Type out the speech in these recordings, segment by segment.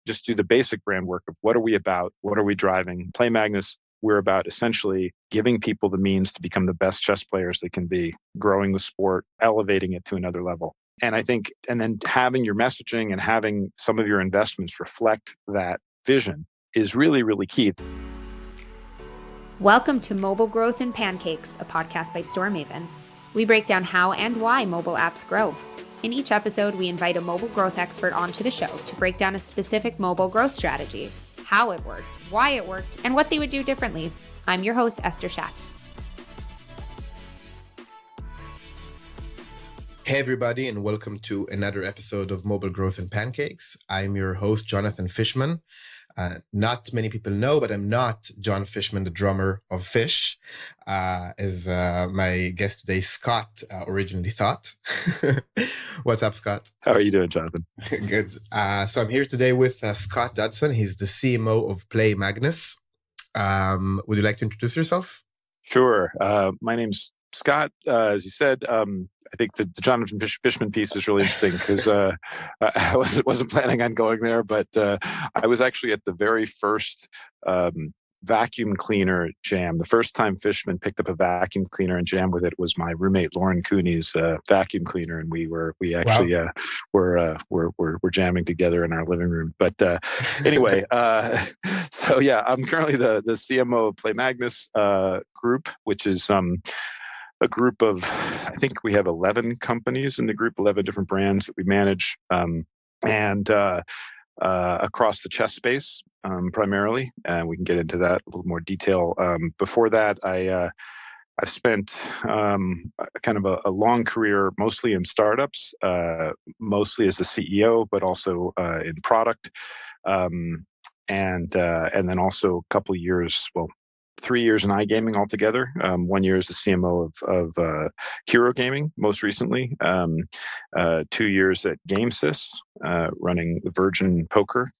just do the basic brand work of what are we about? What are we driving? Play Magnus, we're about essentially giving people the means to become the best chess players they can be, growing the sport, elevating it to another level. And I think, and then having your messaging and having some of your investments reflect that vision is really, really key. Welcome to Mobile Growth and Pancakes, a podcast by StoreMaven. We break down how and why mobile apps grow. In each episode, we invite a mobile growth expert onto the show to break down a specific mobile growth strategy, how it worked, why it worked, and what they would do differently. I'm your host, Esther Schatz. Hey everybody, and welcome to another episode of Mobile Growth and Pancakes. I'm your host, Jonathan Fishman. Not many people know, but I'm not John Fishman, the drummer of Fish, as my guest today, Scott, originally thought. What's up, Scott? How are you doing, Jonathan? Good. So I'm here today with Scott Dodson. He's the CMO of Play Magnus. Would you like to introduce yourself? Sure. My name's Scott. As you said, I think the Jonathan Fishman piece is really interesting because I wasn't planning on going there, but I was actually at the very first vacuum cleaner jam. The first time Fishman picked up a vacuum cleaner and jammed with it was my roommate Lauren Cooney's vacuum cleaner, and we actually were jamming together in our living room. But anyway, so yeah, I'm currently the CMO of Play Magnus Group, which is a group of, I think we have 11 companies in the group, 11 different brands that we manage, and across the chess space primarily. And we can get into that in a little more detail. Before that, I've spent kind of a long career, mostly in startups, mostly as a CEO, but also in product, and then also a couple of years, 3 years in iGaming altogether. 1 year as the CMO of Hero Gaming, most recently. 2 years at GameSys, running Virgin Poker,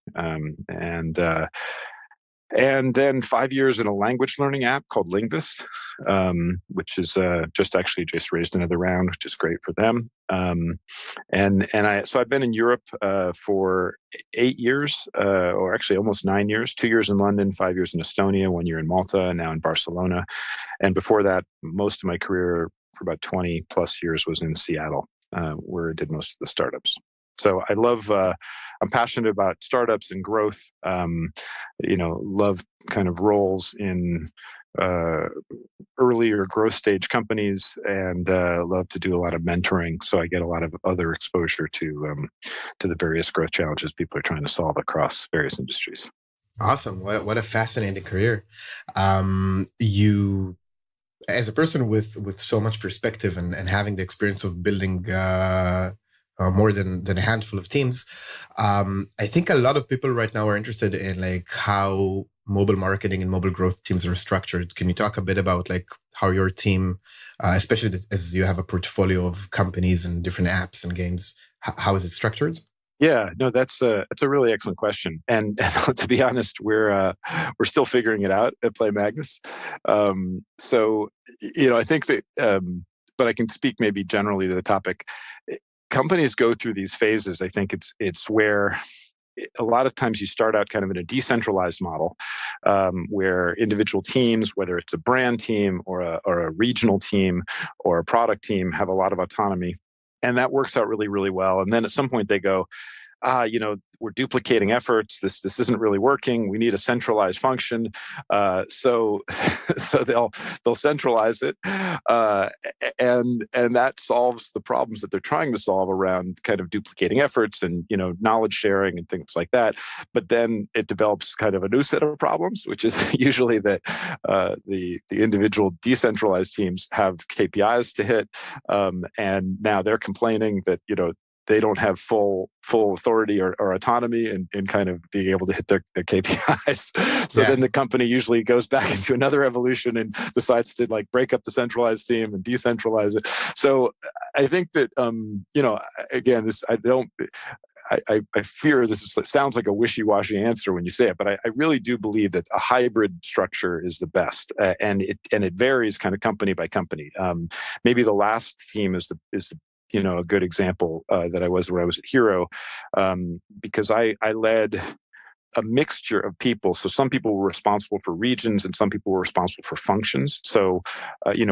and then 5 years in a language learning app called Linguist, which is just raised another round, which is great for them. So I've been in Europe for 8 years, or actually almost 9 years. 2 years in London, 5 years in Estonia, 1 year in Malta, and now in Barcelona. And before that, most of my career for about 20 plus years was in Seattle, where I did most of the startups. So I love, I'm passionate about startups and growth, love kind of roles in earlier growth stage companies, and love to do a lot of mentoring. So I get a lot of other exposure to the various growth challenges people are trying to solve across various industries. Awesome. What a fascinating career. You, as a person with so much perspective and having the experience of building more than a handful of teams. I think a lot of people right now are interested in like how mobile marketing and mobile growth teams are structured. Can you talk a bit about like how your team, especially as you have a portfolio of companies and different apps and games, how is it structured? Yeah, no, that's a really excellent question. And to be honest, we're still figuring it out at Play Magnus. So, I think that, but I can speak maybe generally to the topic. Companies go through these phases. I think it's where a lot of times you start out kind of in a decentralized model, where individual teams, whether it's a brand team or a regional team or a product team, have a lot of autonomy, and that works out really, really well. And then at some point they go, we're duplicating efforts. This isn't really working. We need a centralized function. So they'll centralize it, and that solves the problems that they're trying to solve around kind of duplicating efforts and knowledge sharing and things like that. But then it develops kind of a new set of problems, which is usually that the individual decentralized teams have KPIs to hit, and now they're complaining that they don't have full authority or autonomy in kind of being able to hit their KPIs. So then the company usually goes back into another evolution and decides to like break up the centralized team and decentralize it. So I think that, again, I fear sounds like a wishy-washy answer when you say it, but I really do believe that a hybrid structure is the best. And it varies kind of company by company. Maybe the last team is a good example that I was where I was at Hero, because I led a mixture of people. So some people were responsible for regions and some people were responsible for functions. So,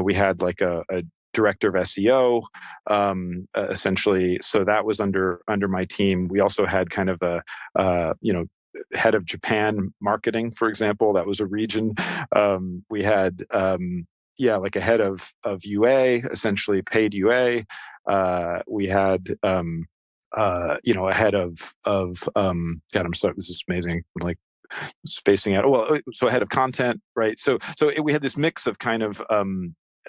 we had like a director of SEO, essentially. So that was under my team. We also had kind of head of Japan marketing, for example. That was a region. We had, like a head of UA, essentially paid UA. We had, a head of God, I'm sorry, this is amazing. I'm like spacing out. Well, so head of content, right? So we had this mix of kind of,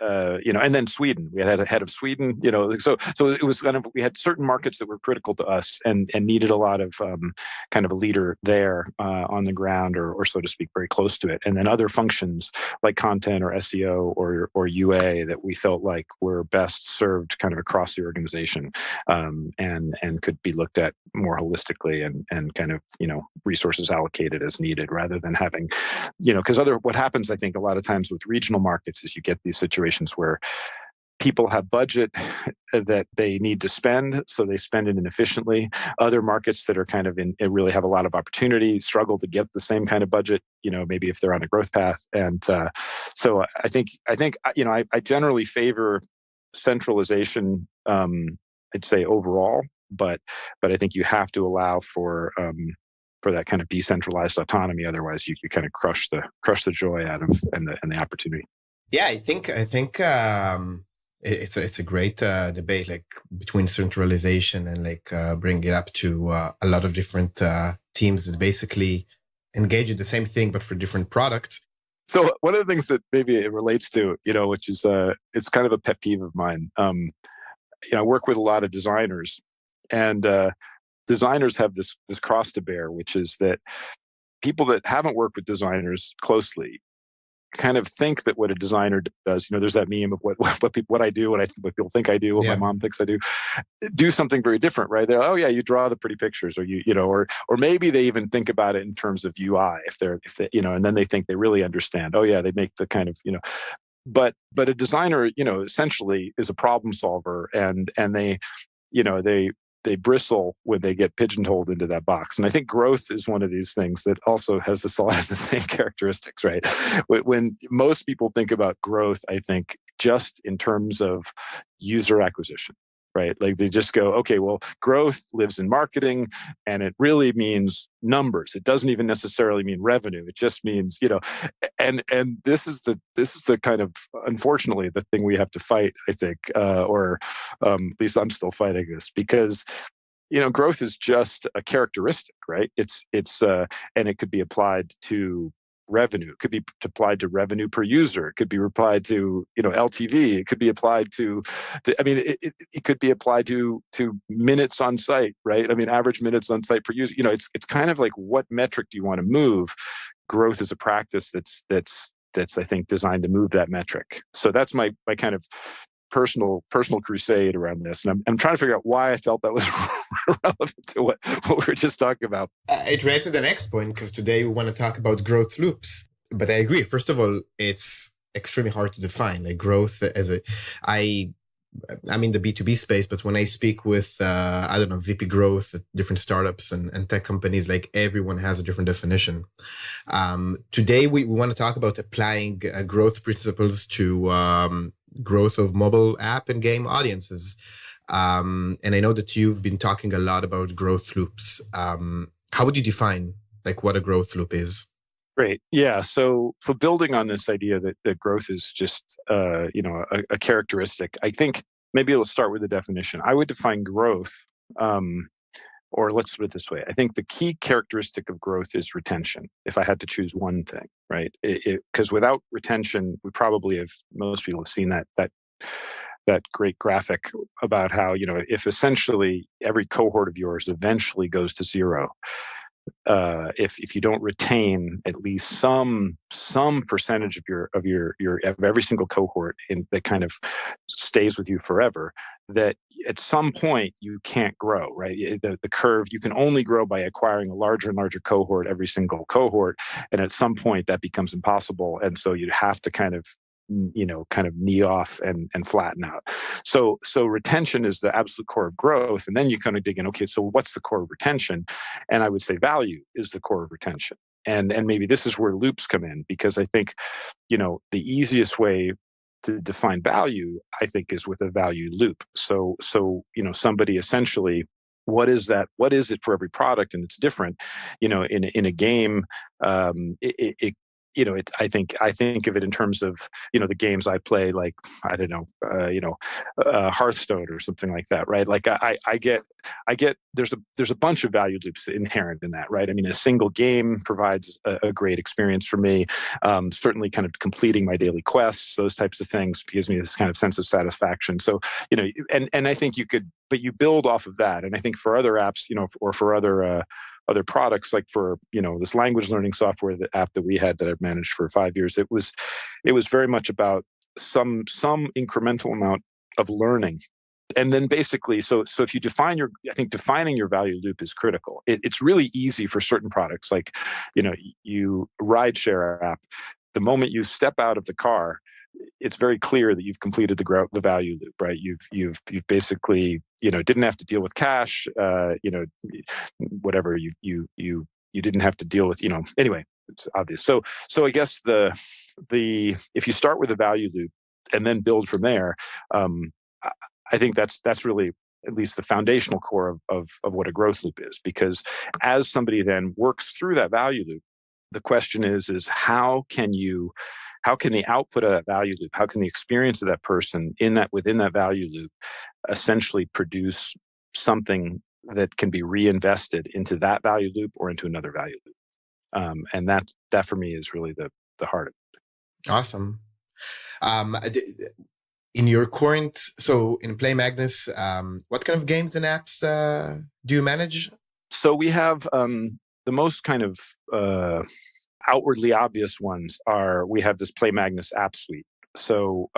and then Sweden. We had a head of Sweden. So it was kind of, we had certain markets that were critical to us and needed a lot of kind of a leader there on the ground, or so to speak, very close to it. And then other functions like content or SEO or UA that we felt like were best served kind of across the organization, and could be looked at more holistically and kind of resources allocated as needed, rather than having because what happens, I think, a lot of times with regional markets is you get these situations where people have budget that they need to spend, so they spend it inefficiently. Other markets that are kind of really have a lot of opportunity struggle to get the same kind of budget, maybe if they're on a growth path. And so I think I generally favor centralization, I'd say overall, but I think you have to allow for that kind of decentralized autonomy. Otherwise, you kind of crush the joy out of and the opportunity. Yeah, I think it's a great debate, like between centralization and like bring it up to a lot of different teams that basically engage in the same thing but for different products. So one of the things that maybe it relates to, which is it's kind of a pet peeve of mine. I work with a lot of designers, and designers have this cross to bear, which is that people that haven't worked with designers closely kind of think that what a designer does, there's that meme of what I do, what people think I do, what my mom thinks I do something very different, right? They're, oh yeah, you draw the pretty pictures, or or maybe they even think about it in terms of UI, if they, and then they think they really understand. Oh yeah, they make the kind of, but a designer, essentially is a problem solver, and they, they bristle when they get pigeonholed into that box. And I think growth is one of these things that also has a lot of the same characteristics, right? When most people think about growth, I think just in terms of user acquisition, right? Like they just go, okay, well, growth lives in marketing, and it really means numbers. It doesn't even necessarily mean revenue. It just means, and this is the kind of, unfortunately, the thing we have to fight, I think, or at least I'm still fighting this, because growth is just a characteristic, right? It's and it could be applied to revenue. It could be applied to revenue per user. It could be applied to LTV. It could be applied to I mean, it could be applied to minutes on site, right? I mean, average minutes on site per user. It's kind of like, what metric do you want to move? Growth is a practice that's I think designed to move that metric. So that's my kind of personal crusade around this, and I'm trying to figure out why I felt that was relevant to what we were just talking about. It relates to the next point, because today we want to talk about growth loops. But I agree. First of all, it's extremely hard to define, like growth as I'm in the B2B space, but when I speak with, VP growth at different startups and tech companies, like everyone has a different definition. Today, we want to talk about applying growth principles to growth of mobile app and game audiences. And I know that you've been talking a lot about growth loops. How would you define like what a growth loop is? Great. Yeah. So building on this idea that growth is just, a characteristic, I think maybe let's start with the definition. I would define growth, or let's put it this way. I think the key characteristic of growth is retention, if I had to choose one thing, right? Because without retention, we probably have, most people have seen that great graphic about how, if essentially every cohort of yours eventually goes to zero, if you don't retain at least some percentage of every single cohort that kind of stays with you forever, that at some point you can't grow, right? The curve, you can only grow by acquiring a larger and larger cohort every single cohort, and at some point that becomes impossible, and so you have to kind of kind of knee off and flatten out. So retention is the absolute core of growth. And then you kind of dig in, okay, so what's the core of retention? And I would say value is the core of retention. And maybe this is where loops come in, because I think, the easiest way to define value, I think, is with a value loop. So somebody essentially, what is that? What is it for every product? And it's different. In a game, I think of it in terms of, the games I play, like, I don't know, Hearthstone or something like that, right? Like I get there's a bunch of value loops inherent in that, right? I mean, a single game provides a great experience for me. Certainly kind of completing my daily quests, those types of things gives me this kind of sense of satisfaction. So, and I think but you build off of that. And I think for other apps, or for other products, like for this language learning software, the app that we had that I've managed for 5 years, it was very much about some incremental amount of learning. And then basically, so if you I think defining your value loop is critical. It's really easy for certain products, like you rideshare app. The moment you step out of the car, it's very clear that you've completed the value loop, right? You've basically didn't have to deal with cash, whatever you didn't have to deal with, anyway, it's obvious. So I guess the if you start with a value loop and then build from there, I think that's really at least the foundational core of what a growth loop is. Because as somebody then works through that value loop, the question is how can the output of that value loop, how can the experience of that person within that value loop essentially produce something that can be reinvested into that value loop or into another value loop? And that for me is really the heart of it. Awesome. In your current, so in Play Magnus, what kind of games and apps do you manage? So we have the most kind of outwardly obvious ones we have this Play Magnus app suite. So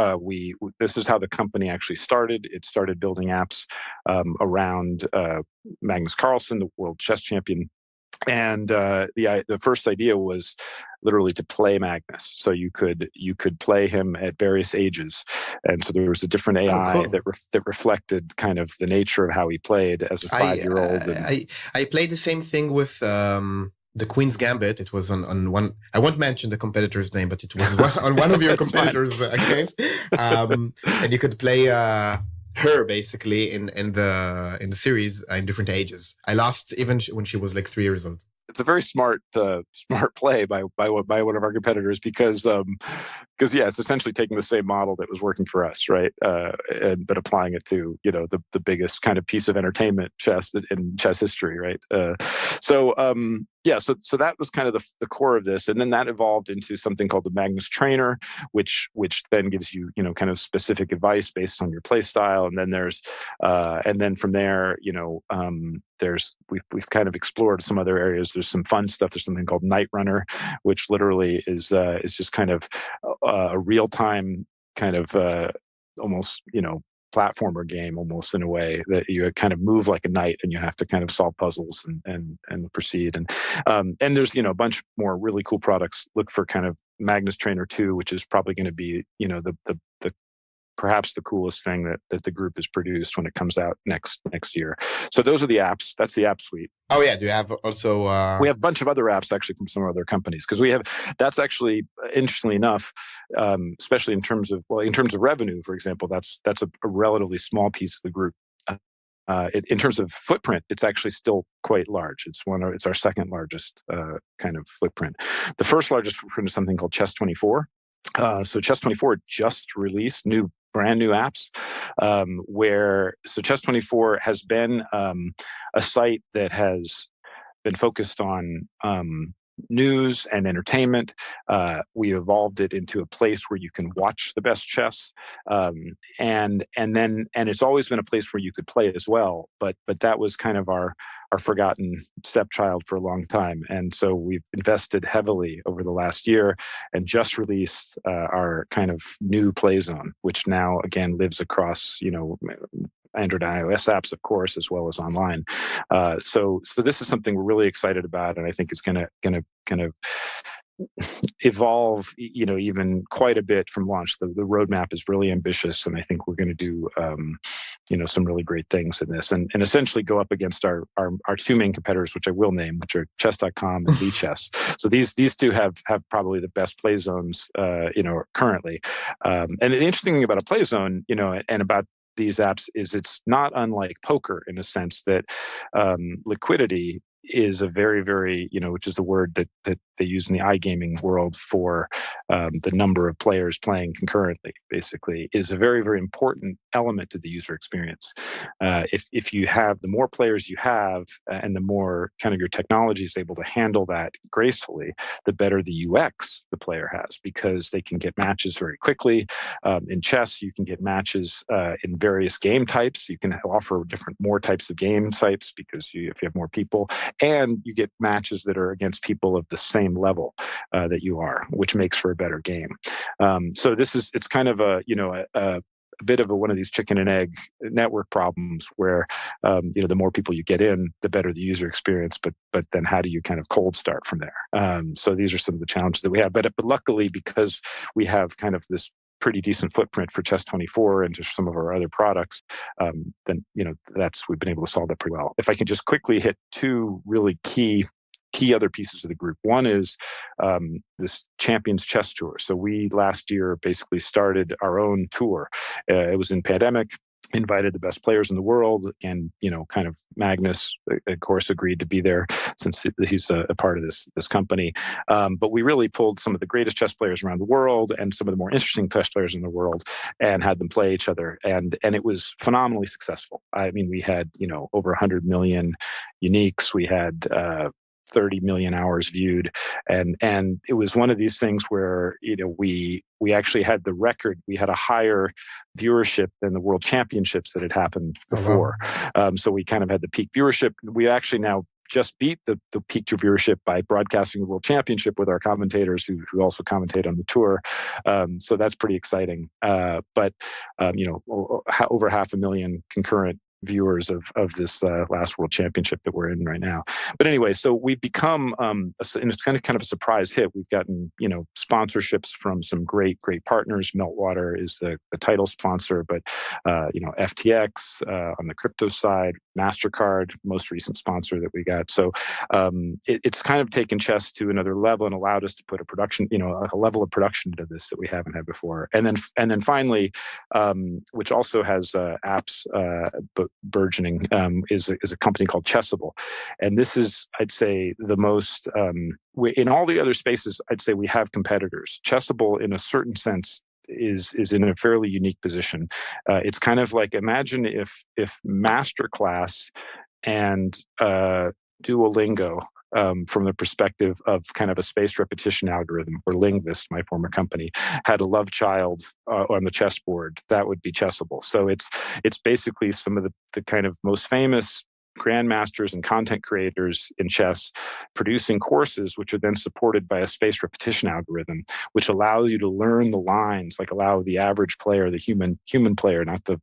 this is how the company actually started. It started building apps around Magnus Carlsen, the world chess champion. And the first idea was literally to play Magnus. So you could play him at various ages, and so there was a different AI that reflected kind of the nature of how he played as a 5-year-old. I played the same thing with the Queen's Gambit. It was on one. I won't mention the competitor's name, but it was on one of your competitors' games, and you could play her basically in the series in different ages. I lost even when she was like 3 years old. It's a very smart play by one of our competitors, because yeah, it's essentially taking the same model that was working for us, right? But applying it to the biggest kind of piece of entertainment chess in chess history, right? So that was kind of the core of this, and then that evolved into something called the Magnus Trainer, which then gives you kind of specific advice based on your play style, and then then from there we've kind of explored some other areas. There's some fun stuff. There's something called Night Runner, which literally is just kind of a real time kind of almost platformer game, almost, in a way that you kind of move like a knight and you have to kind of solve puzzles and proceed. And there's a bunch more really cool products. Look for kind of Magnus Trainer 2, which is probably going to be the perhaps the coolest thing that the group has produced when it comes out next year. So those are the apps. That's the app suite. Oh yeah, do you have also? We have a bunch of other apps actually from some other companies, because that's actually, interestingly enough, especially in terms of revenue, for example, that's a relatively small piece of the group. In terms of footprint, it's actually still quite large. It's our second largest kind of footprint. The first largest footprint is something called Chess24. So Chess24 just released brand new apps, so Chess24 has been a site that has been focused on news and entertainment. We evolved it into a place where you can watch the best chess, and it's always been a place where you could play as well. But that was kind of our forgotten stepchild for a long time. And so we've invested heavily over the last year and just released our kind of new play zone, which now again lives across, Android and iOS apps, of course, as well as online. So this is something we're really excited about, and I think is going to kind of evolve, even quite a bit from launch. The roadmap is really ambitious, and I think we're going to do, some really great things in this, and essentially go up against our two main competitors, which I will name, which are Chess.com and VChess. So these two have probably the best play zones, currently. And the interesting thing about a play zone, and about these apps is it's not unlike poker in a sense that liquidity is a very, very, which is the word that they use in the iGaming world for the number of players playing concurrently, basically, is a very, very important element to the user experience. If you have, the more players you have, and the more kind of your technology is able to handle that gracefully, the better the UX the player has, because they can get matches very quickly. In chess, you can get matches in various game types. You can offer more types of game types because if you have more people, and you get matches that are against people of the same level that you are, which makes for a better game. So it's kind of a bit of one of these chicken and egg network problems where, the more people you get in, the better the user experience. But then how do you kind of cold start from there? So these are some of the challenges that we have. But luckily, because we have kind of this pretty decent footprint for Chess24 and just some of our other products, then we've been able to solve that pretty well. If I can just quickly hit two really key other pieces of the group. One is this Champions Chess Tour. So we last year basically started our own tour. It was in pandemic. Invited the best players in the world, and kind of Magnus, of course, agreed to be there since he's a part of this company. But we really pulled some of the greatest chess players around the world and some of the more interesting chess players in the world, and had them play each other. And it was phenomenally successful. I mean, we had over 100 million uniques. We had 30 million hours viewed, and it was one of these things where we actually had the record. We had a higher viewership than the World Championships that had happened before. Oh, wow. So we kind of had the peak viewership. We actually now just beat the peak viewership by broadcasting the World Championship with our commentators who also commentate on the tour. So that's pretty exciting. But over 500,000 concurrent viewers of this last World Championship that we're in right now. But anyway, so we've become, and it's kind of a surprise hit. We've gotten, sponsorships from some great partners. Meltwater is the title sponsor, but, FTX on the crypto side, MasterCard, most recent sponsor that we got. So it's kind of taken chess to another level and allowed us to put a level of production into this that we haven't had before. And then finally, which also has apps, burgeoning, is a company called Chessable. And this is, I'd say, the most, in all the other spaces, I'd say we have competitors. Chessable, in a certain sense, is in a fairly unique position. It's kind of like, imagine if Masterclass and Duolingo, from the perspective of kind of a spaced repetition algorithm, or Linguist, my former company, had a love child on the chessboard, that would be Chessable. So it's basically some of the kind of most famous grandmasters and content creators in chess producing courses, which are then supported by a spaced repetition algorithm, which allow you to learn the lines, like allow the average player, the human player, not the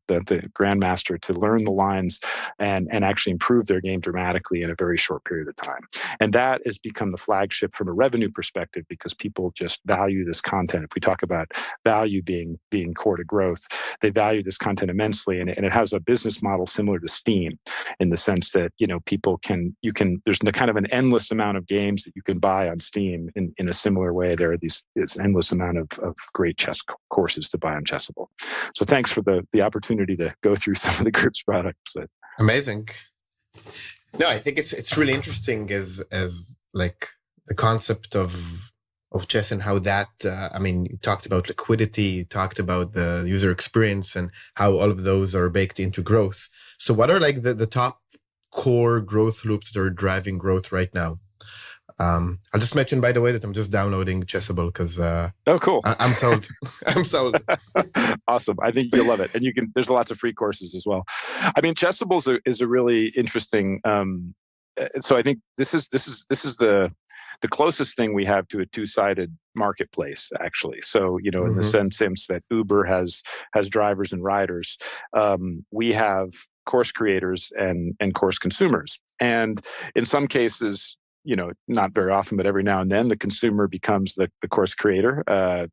grandmaster, to learn the lines and actually improve their game dramatically in a very short period of time. And that has become the flagship from a revenue perspective, because people just value this content. If we talk about value being core to growth, they value this content immensely, and it has a business model similar to Steam, in the sense that there's kind of an endless amount of games that you can buy on Steam. In a similar way, there are this endless amount of great chess courses to buy on Chessable. So thanks for the opportunity to go through some of the group's products. Amazing. No, I think it's really interesting as like the concept of chess and how that, you talked about liquidity, you talked about the user experience and how all of those are baked into growth. So what are like the top core growth loops that are driving growth right now? I'll just mention, by the way, that I'm just downloading Chessable because oh, cool. I'm sold. I'm sold. Awesome. I think you'll love it. And there's lots of free courses as well. I mean, Chessable is a really interesting, so I think this is the closest thing we have to a two-sided marketplace, actually. So, in the sense that Uber has drivers and riders, we have course creators and course consumers. And in some cases, not very often, but every now and then, the consumer becomes the course creator,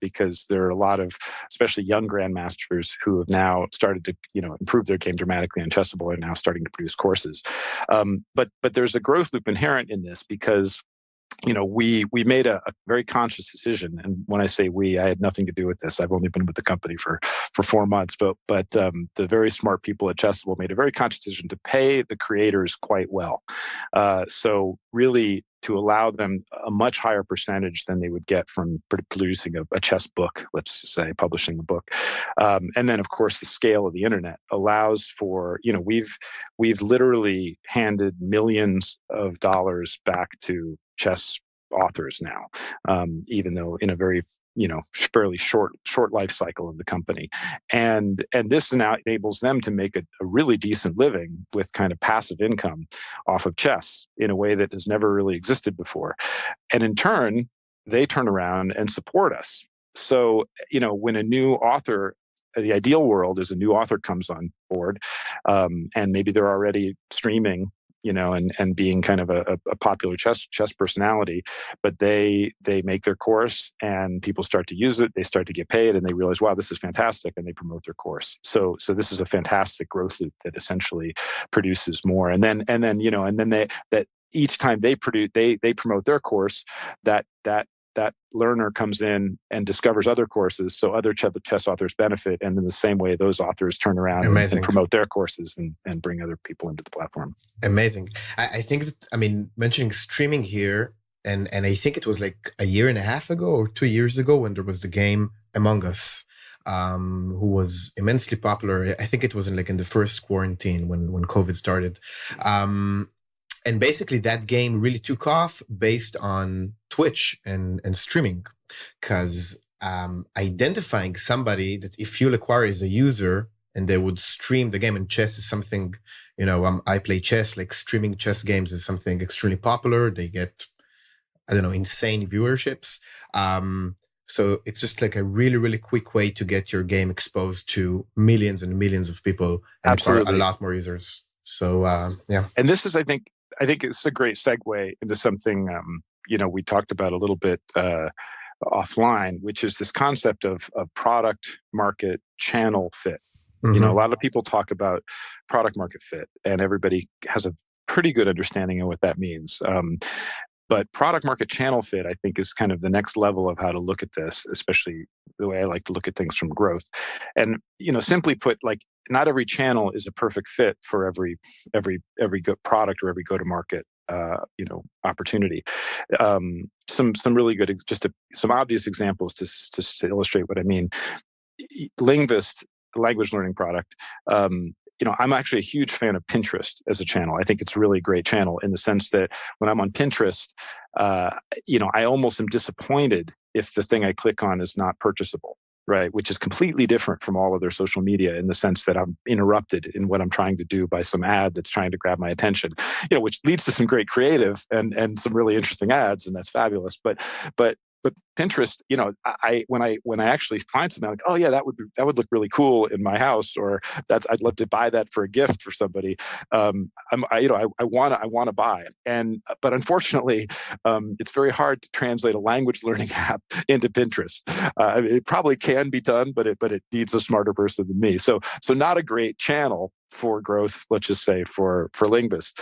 because there are a lot of, especially young grandmasters, who have now started to, improve their game dramatically on Chessable and now starting to produce courses. But there's a growth loop inherent in this because we made a very conscious decision, and when I say we, I had nothing to do with this. I've only been with the company for 4 months, but the very smart people at Chessable made a very conscious decision to pay the creators quite well. So really, to allow them a much higher percentage than they would get from producing a chess book, let's say, publishing a book. And then, of course, the scale of the internet allows for, we've literally handed millions of dollars back to chess authors now, even though in a very fairly short life cycle of the company, and this now enables them to make a really decent living with kind of passive income off of chess in a way that has never really existed before, and in turn they turn around and support us. So when a new author, the ideal world is a new author comes on board, and maybe they're already streaming, and being kind of a popular chess personality, but they make their course and people start to use it. They start to get paid and they realize, wow, this is fantastic, and they promote their course. So this is a fantastic growth loop that essentially produces more. And then that each time they promote their course, that learner comes in and discovers other courses, so other chess authors benefit, and in the same way, those authors turn around and promote their courses and bring other people into the platform. Amazing. I think that, mentioning streaming here, and I think it was like a year and a half ago or 2 years ago when there was the game Among Us, who was immensely popular. I think it was in the first quarantine when COVID started. And basically that game really took off based on Twitch and streaming, because identifying somebody that if you'll acquire as a user and they would stream the game, and chess is something, I play chess, like streaming chess games is something extremely popular. They get, insane viewerships. So it's just like a really, really quick way to get your game exposed to millions and millions of people and acquire a lot more users. So, yeah. And this is, I think it's a great segue into something, we talked about a little bit offline, which is this concept of product market channel fit. Mm-hmm. A lot of people talk about product market fit, and everybody has a pretty good understanding of what that means. But product market channel fit, I think, is kind of the next level of how to look at this, especially the way I like to look at things from growth. And, simply put, not every channel is a perfect fit for every good product or every go-to-market, opportunity. Some really good, some obvious examples to illustrate what I mean. Linguist, language learning product. I'm actually a huge fan of Pinterest as a channel. I think it's a really great channel in the sense that when I'm on Pinterest, I almost am disappointed if the thing I click on is not purchasable, right? Which is completely different from all other social media in the sense that I'm interrupted in what I'm trying to do by some ad that's trying to grab my attention, which leads to some great creative and some really interesting ads, and that's fabulous. But Pinterest, when I actually find something like, oh yeah, that would look really cool in my house, or I'd love to buy that for a gift for somebody. I want to buy, but unfortunately, it's very hard to translate a language learning app into Pinterest. It probably can be done, but it needs a smarter person than me. So not a great channel for growth. Let's just say for linguists.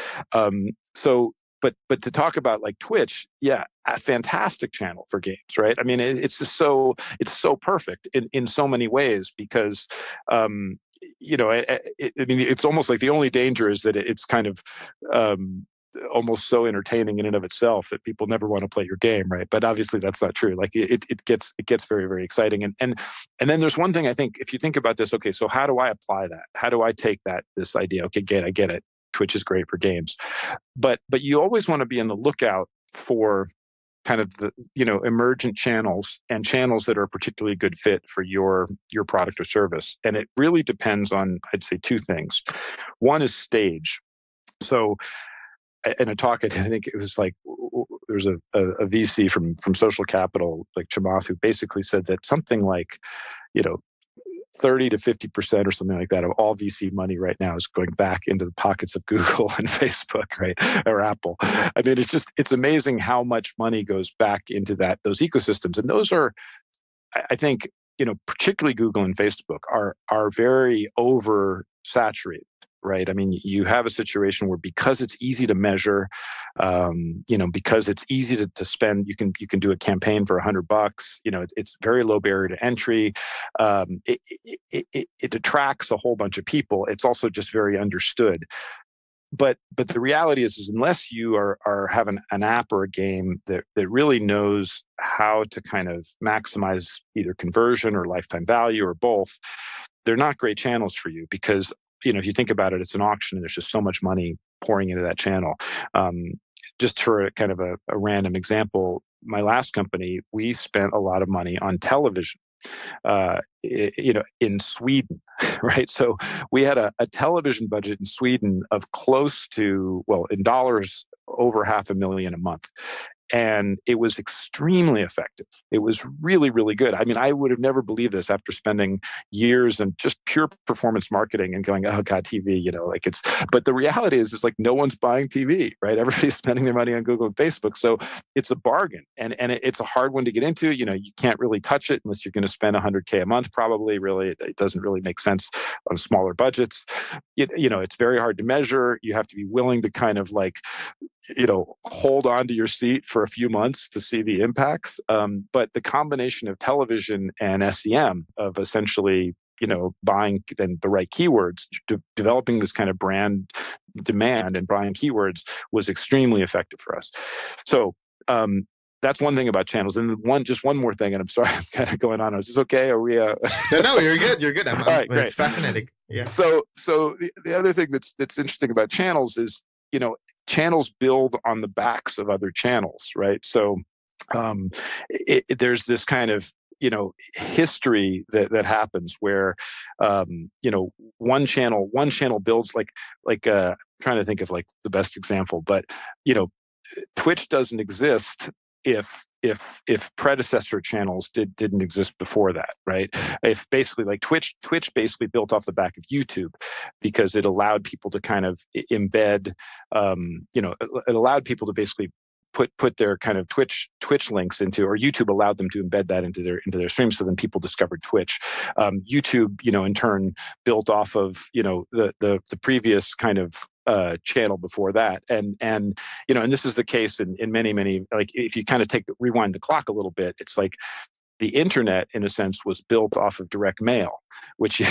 But to talk about like Twitch, yeah, a fantastic channel for games, right? I mean, it's just it's so perfect in so many ways because, it's almost like the only danger is that it's kind of almost so entertaining in and of itself that people never want to play your game, right? But obviously that's not true. Like it gets very, very exciting. And then there's one thing I think, if you think about this, okay, so how do I apply that? How do I take this idea? Okay, I get it. Twitch is great for games, but you always want to be on the lookout for kind of the emergent channels and channels that are a particularly good fit for your product or service. And it really depends on, I'd say, two things. One is stage. So in a talk, I think it was like there's a VC from Social Capital, like Chamath, who basically said that something like 30 to 50% or something like that of all VC money right now is going back into the pockets of Google and Facebook, right, or Apple. I mean, it's amazing how much money goes back into those ecosystems, and those are, I think, particularly Google and Facebook are very oversaturated. Right. I mean, you have a situation where because it's easy to measure, because it's easy to spend, you can do a campaign for $100. It's very low barrier to entry. It attracts a whole bunch of people. It's also just very understood. But the reality is unless you are having an app or a game that really knows how to kind of maximize either conversion or lifetime value or both, they're not great channels for you because, if you think about it, it's an auction and there's just so much money pouring into that channel. Just for a kind of a random example, my last company, we spent a lot of money on television, in Sweden, right? So we had a television budget in Sweden of close to, well, in dollars, over $500,000 a month. And it was extremely effective. It was really, really good. I mean, I would have never believed this after spending years in just pure performance marketing and going, oh God, TV, but the reality is like no one's buying TV, right? Everybody's spending their money on Google and Facebook. So it's a bargain and it's a hard one to get into. You can't really touch it unless you're going to spend $100K a month, probably. Really, it doesn't really make sense on smaller budgets. It's very hard to measure. You have to be willing to kind of hold on to your seat for a few months to see the impacts. But the combination of television and SEM, of essentially, buying then the right keywords, developing this kind of brand demand and buying keywords was extremely effective for us. So that's one thing about channels. And just one more thing, and I'm sorry, I'm kind of going on. Is this okay? Are we? No, you're good. You're good. All right, great. It's fascinating. Yeah. So the other thing that's interesting about channels is, channels build on the backs of other channels, right? So there's this kind of history that happens where one channel builds like trying to think of like the best example, but Twitch doesn't exist if predecessor channels didn't exist before that, right? If basically like Twitch basically built off the back of YouTube because it allowed people to kind of embed, it allowed people to basically put their kind of Twitch links into, or YouTube allowed them to embed that into their streams. So then people discovered Twitch. YouTube, in turn built off of, the previous kind of channel before that. And this is the case in many, like if you kind of rewind the clock a little bit, it's like the internet, in a sense, was built off of direct mail, which you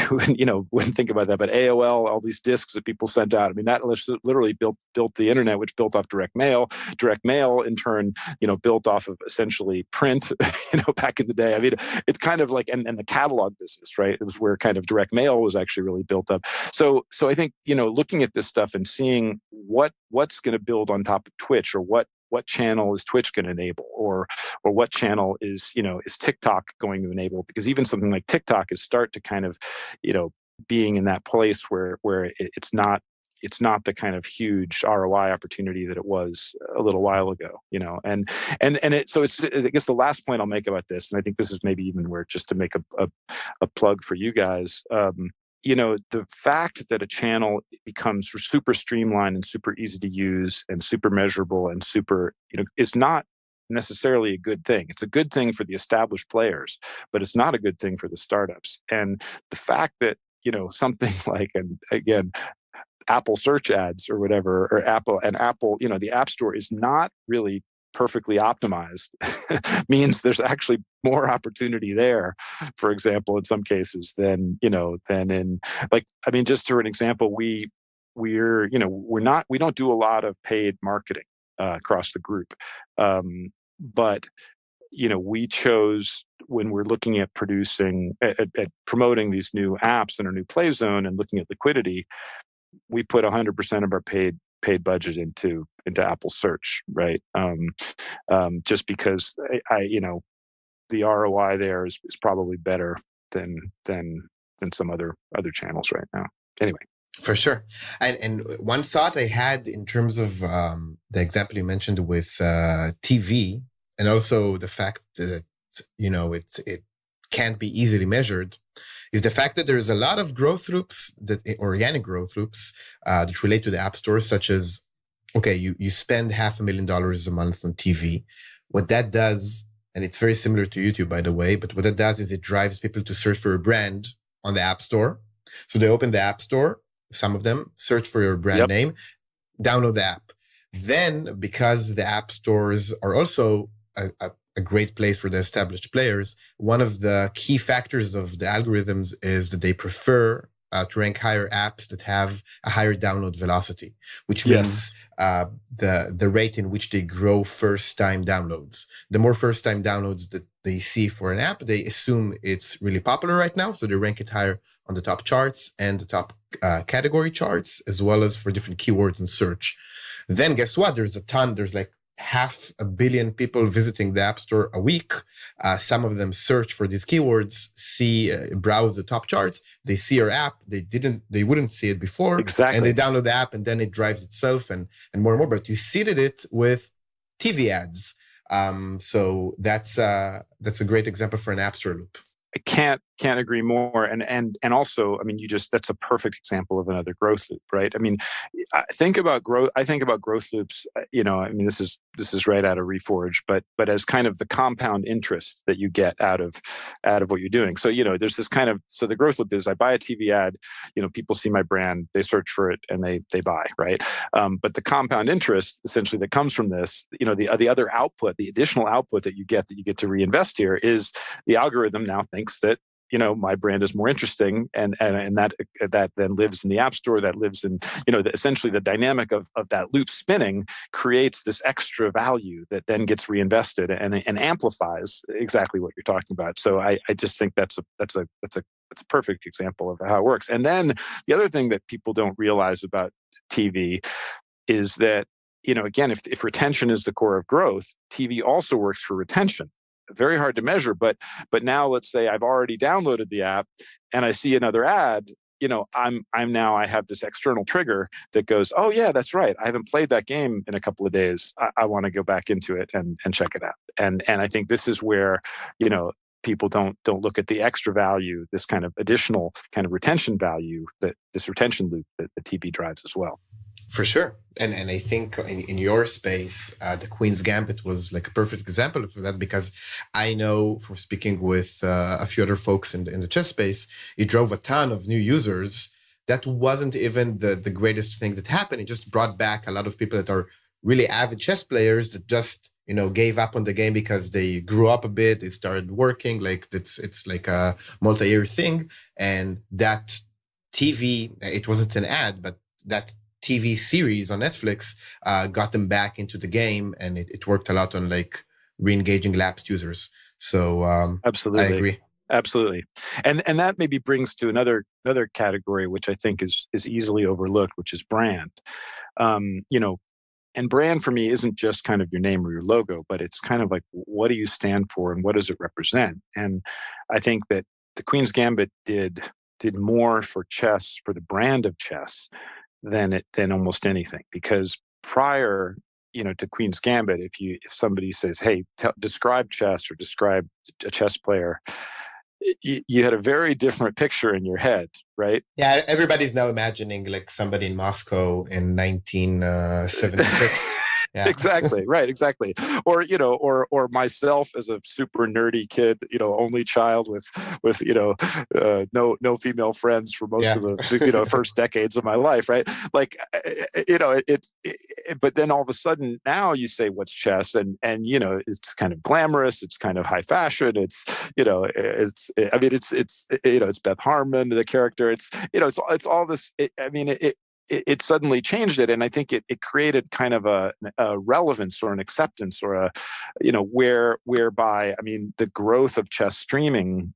wouldn't think about that. But AOL, all these disks that people sent out, I mean, that literally built the internet, which built off direct mail. Direct mail, in turn, built off of essentially print, back in the day. I mean, it's kind of like, and the catalog business, right? It was where kind of direct mail was actually really built up. So I think, looking at this stuff and seeing what's going to build on top of Twitch, or what channel is Twitch going to enable, or what channel is TikTok going to enable? Because even something like TikTok is start to kind of, being in that place where it's not the kind of huge ROI opportunity that it was a little while ago, and so it's, I guess the last point I'll make about this, and I think this is maybe even where, just to make a plug for you guys, the fact that a channel becomes super streamlined and super easy to use and super measurable and super, is not necessarily a good thing. It's a good thing for the established players, but it's not a good thing for the startups. And the fact that, something like, and again, Apple search ads or whatever, or Apple, the App Store is not really perfectly optimized means there's actually more opportunity there, for example, in some cases than in, like, I mean, just for an example, we don't do a lot of paid marketing across the group. But we chose, when we're looking at promoting these new apps in our new play zone and looking at liquidity, we put 100% of our paid budget into Apple search, right? Just because the ROI there is probably better than some other channels right now. Anyway. For sure. And one thought I had in terms of the example you mentioned with TV, and also the fact that, it can't be easily measured, is the fact that there's a lot of growth loops, that organic growth loops that relate to the App Store, such as, okay, you spend $500,000 a month on TV. What that does, and it's very similar to YouTube, by the way, but what that does is it drives people to search for a brand on the App Store. So they open the App Store, some of them, search for your brand name, download the app. Then, because the app stores are also a great place for the established players, one of the key factors of the algorithms is that they prefer to rank higher apps that have a higher download velocity, which means the rate in which they grow first-time downloads. The more first-time downloads that they see for an app, they assume it's really popular right now, so they rank it higher on the top charts and the top category charts, as well as for different keywords in search. Then guess what? There's like 500 million people visiting the App Store a week. Some of them search for these keywords, browse the top charts. They see your app. They wouldn't see it before. Exactly. And they download the app, and then it drives itself and more and more. But you seeded it with TV ads. So that's a great example for an App Store loop. I can't agree more. And also, I mean, that's a perfect example of another growth loop, right? I mean, I think about growth loops, I mean, this is right out of Reforge, but as kind of the compound interest that you get out of what you're doing. So, there's this kind of, so the growth loop is I buy a TV ad, people see my brand, they search for it and they buy, right? But the compound interest essentially that comes from this, the other output, the additional output that you get to reinvest here is the algorithm now thinks that my brand is more interesting, and that then lives in the App Store. That lives in essentially the dynamic of that loop spinning creates this extra value that then gets reinvested and amplifies exactly what you're talking about. So I just think that's a perfect example of how it works. And then the other thing that people don't realize about TV is that again, if retention is the core of growth, TV also works for retention. Very hard to measure, but now let's say I've already downloaded the app and I see another ad, I have this external trigger that goes, oh yeah, that's right. I haven't played that game in a couple of days. I want to go back into it and check it out. And I think this is where, people don't look at the extra value, this kind of additional kind of retention value that this retention loop that the TV drives as well. For sure. And I think in your space, the Queens Gambit was like a perfect example of that, because I know from speaking with a few other folks in the chess space, it drove a ton of new users. That wasn't even the greatest thing that happened. It just brought back a lot of people that are really avid chess players that just, gave up on the game because they grew up a bit, they started working, like it's like a multi-year thing. And that TV, it wasn't an ad, but that TV series on Netflix got them back into the game, and it worked a lot on like re-engaging lapsed users. So absolutely, I agree. Absolutely, and that maybe brings to another category which I think is easily overlooked, which is brand. And brand for me isn't just kind of your name or your logo, but it's kind of like, what do you stand for and what does it represent? And I think that the Queen's Gambit did more for chess, for the brand of chess, than almost anything. Because prior, to Queen's Gambit, if somebody says, "Hey, describe chess" or describe a chess player, you had a very different picture in your head, right? Yeah, everybody's now imagining like somebody in Moscow in 1976. Yeah. Exactly. Right. Exactly. Or, or myself as a super nerdy kid, only child with no female friends for most of the, first decades of my life. Right. Like, but then all of a sudden now you say, what's chess? And, it's kind of glamorous. It's kind of high fashion. It's, it's Beth Harmon, the character. It's all this. It suddenly changed it, and I think it created kind of a relevance or an acceptance or whereby the growth of chess streaming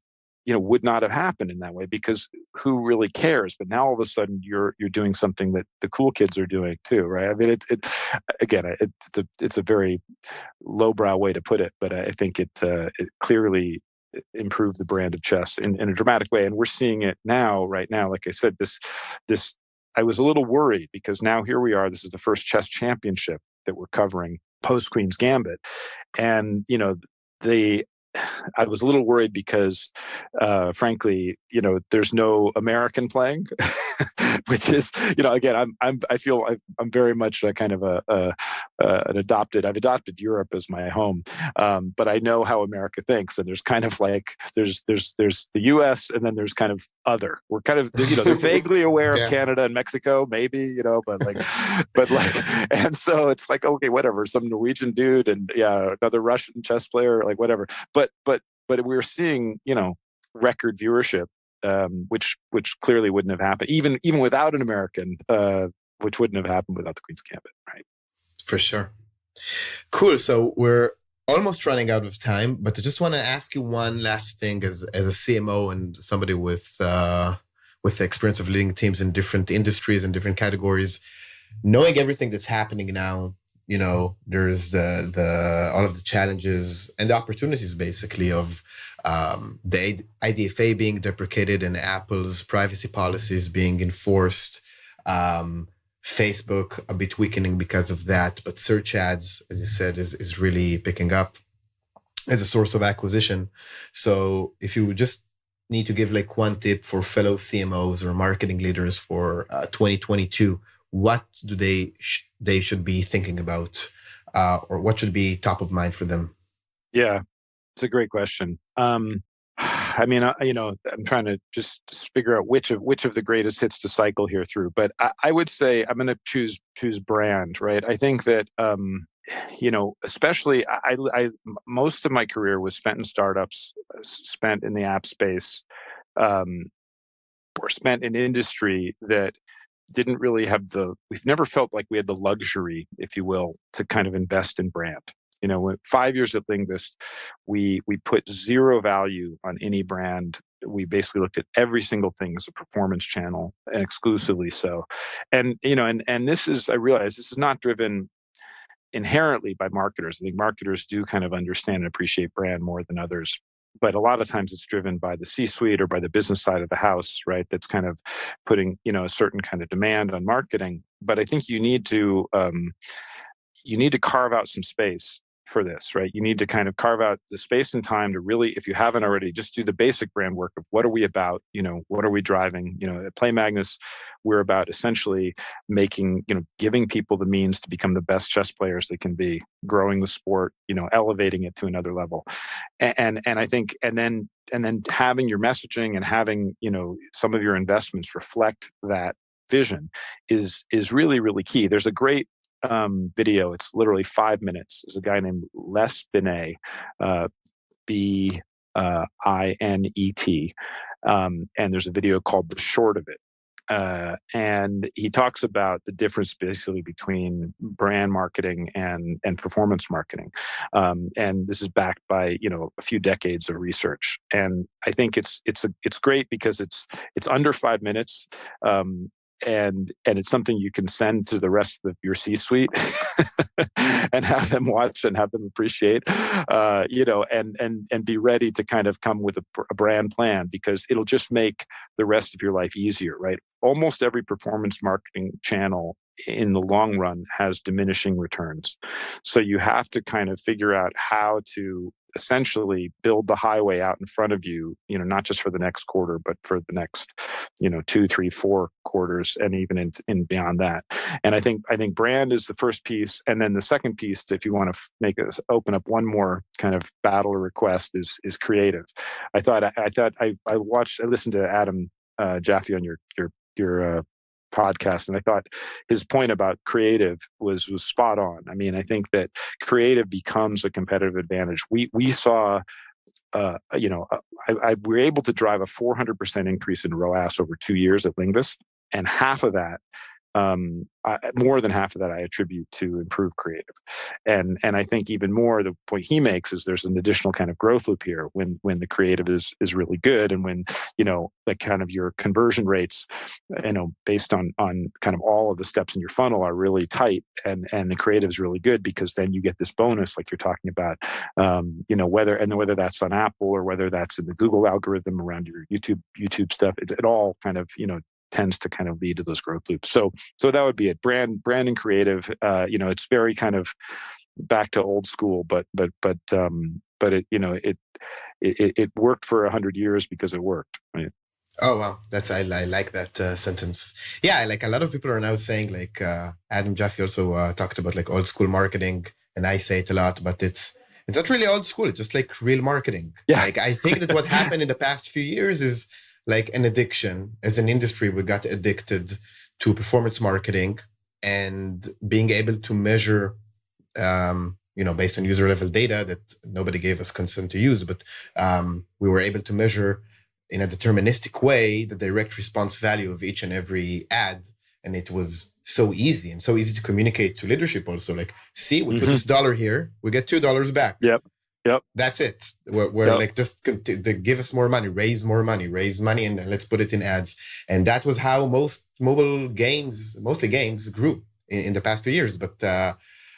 would not have happened in that way, because who really cares? But now all of a sudden you're doing something that the cool kids are doing too, right? It's a very lowbrow way to put it, but I think it clearly improved the brand of chess in a dramatic way, and we're seeing it right now. Like I said, this. I was a little worried because now here we are. This is the first chess championship that we're covering post Queen's Gambit, and the I was a little worried because, frankly, there's no American playing, which is, again, I feel I'm very much a kind of an adopted. I've adopted Europe as my home, but I know how America thinks, and there's kind of like there's the U.S. and then there's kind of other. We're kind of they're vaguely aware of Canada and Mexico, maybe, but like, and so it's like, okay, whatever, some Norwegian dude and another Russian chess player, like whatever. But we're seeing, record viewership, which clearly wouldn't have happened even without an American, which wouldn't have happened without the Queen's Gambit, right? For sure. Cool. So we're almost running out of time, but I just want to ask you one last thing as a CMO and somebody with the experience of leading teams in different industries and different categories, knowing everything that's happening now. There's the all of the challenges and the opportunities, basically, of the IDFA being deprecated and Apple's privacy policies being enforced. Facebook a bit weakening because of that, but search ads, as you said, is really picking up as a source of acquisition. So if you just need to give like one tip for fellow CMOs or marketing leaders for 2022, what do they should be thinking about, or what should be top of mind for them? Yeah, it's a great question. I mean, I'm trying to just figure out which of the greatest hits to cycle here through. But I would say I'm going to choose brand, right? I think that especially I most of my career was spent in startups, spent in the app space, or spent in industry that didn't really have we've never felt like we had the luxury, if you will, to kind of invest in brand. 5 years at Linguist, we put zero value on any brand. We basically looked at every single thing as a performance channel, and exclusively so. And this is, I realize this is not driven inherently by marketers. I think marketers do kind of understand and appreciate brand more than others. But a lot of times it's driven by the C-suite or by the business side of the house, right? That's kind of putting, a certain kind of demand on marketing. But I think you need to carve out some space for this, right? You need to kind of carve out the space and time to really, if you haven't already, just do the basic brand work of what are we about? What are we driving? At Play Magnus, we're about essentially making, giving people the means to become the best chess players they can be, growing the sport, elevating it to another level. And I think, and then having your messaging and having, some of your investments reflect that vision is really, really key. There's a great video. It's literally 5 minutes. There's a guy named Les Binet, Binet, and there's a video called "The Short of It," and he talks about the difference basically between brand marketing and performance marketing, and this is backed by a few decades of research. And I think it's great because it's under 5 minutes. And it's something you can send to the rest of your C-suite and have them watch and have them appreciate, and be ready to kind of come with a brand plan, because it'll just make the rest of your life easier, right? Almost every performance marketing channel in the long run has diminishing returns. So you have to kind of figure out how to essentially build the highway out in front of you, not just for the next quarter, but for the next, 2, 3, 4 quarters, and even in beyond that. And I think brand is the first piece. And then the second piece, if you want to make us open up one more kind of battle or request, is creative. I listened to Adam Jaffe on your podcast, and I thought his point about creative was spot on. I mean, I think that creative becomes a competitive advantage. We saw, we were able to drive a 400% increase in ROAS over 2 years at Linguist, and half of that, more than half of that, I attribute to improved creative. And I think even more, the point he makes is there's an additional kind of growth loop here when the creative is really good, and when like kind of your conversion rates, based on kind of all of the steps in your funnel are really tight, and the creative is really good, because then you get this bonus like you're talking about, whether that's on Apple or whether that's in the Google algorithm around your YouTube stuff, it all kind of tends to kind of lead to those growth loops. So that would be it. Brand and creative. It's very kind of back to old school, but it, it worked for 100 years because it worked. Right? Oh wow, I like that sentence. Yeah, like a lot of people are now saying, like Adam Jaffe also talked about like old school marketing, and I say it a lot, but it's not really old school. It's just like real marketing. Yeah. Like I think that what happened in the past few years is like an addiction. As an industry, we got addicted to performance marketing and being able to measure, based on user level data that nobody gave us consent to use, but we were able to measure in a deterministic way the direct response value of each and every ad. And it was so easy to communicate to leadership also. Like, see, we put this dollar here, we get $2 back. Yep. That's it. We're like, just give us more money, raise money, and let's put it in ads. And that was how most mobile games, mostly games, grew in the past few years. But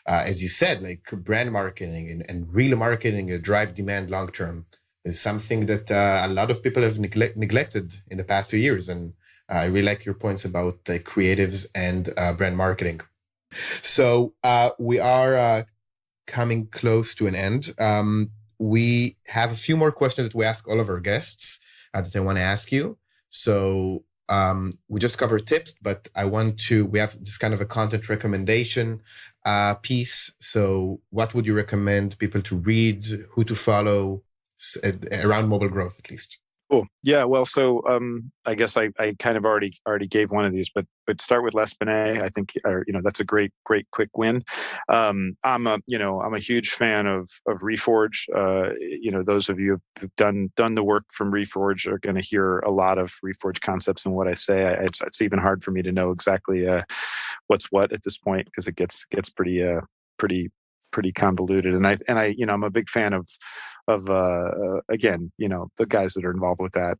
as you said, like brand marketing and real marketing, drive demand long term, is something that a lot of people have neglected in the past few years. And I really like your points about the creatives and brand marketing. So we are coming close to an end. We have a few more questions that we ask all of our guests that I want to ask you. So we just covered tips, but we have this kind of a content recommendation piece. So what would you recommend people to read, who to follow around mobile growth, at least? Cool. Yeah. Well, so I guess I kind of already gave one of these, but start with Les Binet. I think that's a great quick win. I'm a huge fan of Reforge. Those of you who've done the work from Reforge are going to hear a lot of Reforge concepts in what I say. It's even hard for me to know exactly what's what at this point, because it gets pretty convoluted. And I'm a big fan of again, the guys that are involved with that,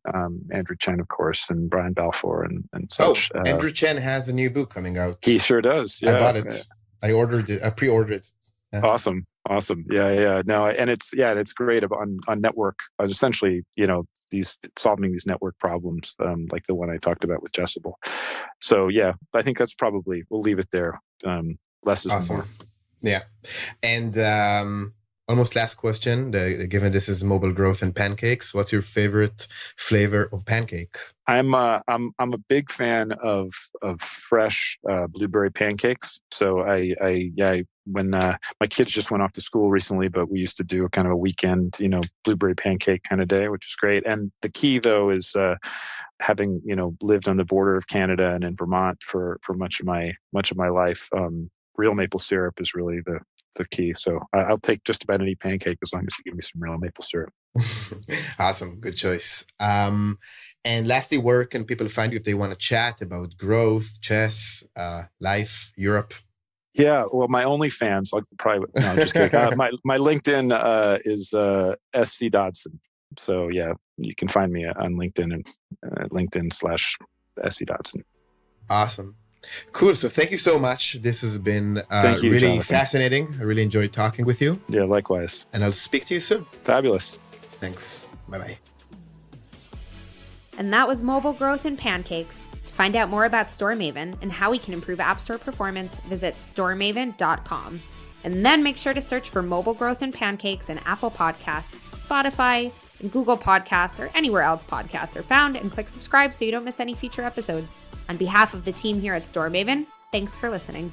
Andrew Chen, of course, and Brian Balfour and such. Andrew Chen has a new book coming out. He sure does. Yeah. I bought it. I ordered it. I pre-ordered it. Yeah. Awesome. Yeah. No, and it's great on network, essentially, solving these network problems, like the one I talked about with Jessable. So yeah, I think that's probably, we'll leave it there. Less is awesome. more. Yeah. And almost last question, given this is mobile growth and pancakes, what's your favorite flavor of pancake? I'm a big fan of fresh blueberry pancakes. So when my kids just went off to school recently, but we used to do a kind of a weekend, blueberry pancake kind of day, which is great. And the key though is having lived on the border of Canada and in Vermont for much of my life. Real maple syrup is really the key. So I'll take just about any pancake as long as you give me some real maple syrup. Awesome. Good choice. And lastly, where can people find you if they want to chat about growth, chess, life, Europe? Yeah, well, my OnlyFans, I'll probably, no, I'm just kidding. My LinkedIn is SC Dodson. So yeah, you can find me on LinkedIn and LinkedIn/SC Dodson. Awesome. Cool. So thank you so much. This has been really Jonathan. Fascinating. I really enjoyed talking with you. Yeah, likewise. And I'll speak to you soon. Fabulous. Thanks. Bye-bye. And that was Mobile Growth and Pancakes. To find out more about StoreMaven and how we can improve App Store performance, visit storemaven.com. And then make sure to search for Mobile Growth and Pancakes in Apple Podcasts, Spotify, and Google Podcasts, or anywhere else podcasts are found, and click subscribe so you don't miss any future episodes. On behalf of the team here at StoreMaven, thanks for listening.